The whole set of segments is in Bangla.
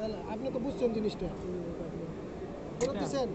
তাহলে আপনি তো বুঝছেন জিনিসটা বলতেছেন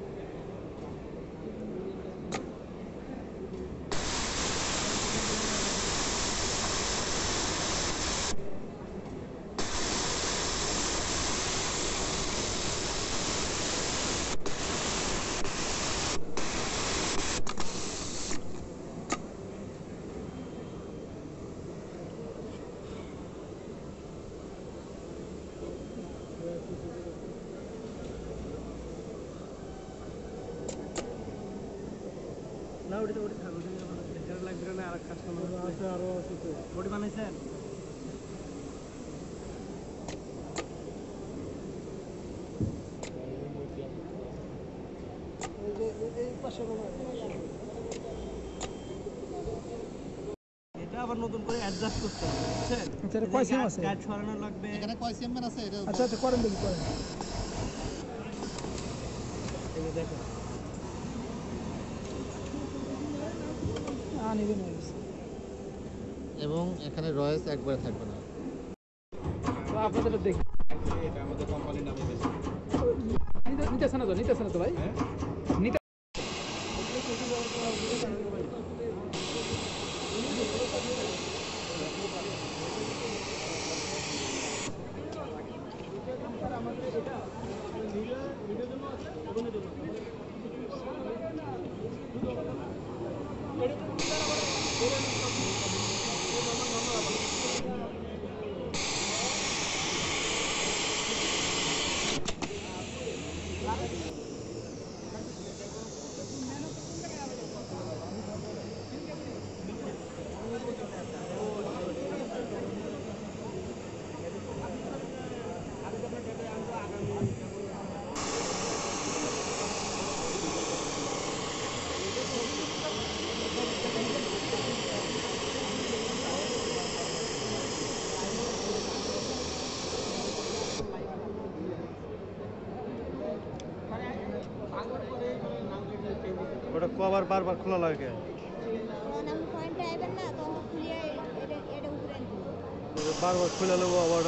না ওটা থাকো এটা লাগবে না আর কাস্টমার আছে আরো আছে তো বডি বানাইছেন এই পাশে এটা আবার নতুন করে অ্যাডজাস্ট করতে হবে বুঝছেন আচ্ছা এটা কয় সিম আছে গার্ড সরানো লাগবে এখানে কয় সিএম আছে এটা আচ্ছা আচ্ছা করেন দেখি করেন এই দেখো নেবেন এবং এখানে রয়েস একবারে থাকবে না তো আপনাদের দেখি এটা আমাদের কোম্পানির নামে বেশি নিতেছে না তো ভাই নিতে ওটা কভার বারবার খোলা লাগে বারবার খুলে নেবো আবার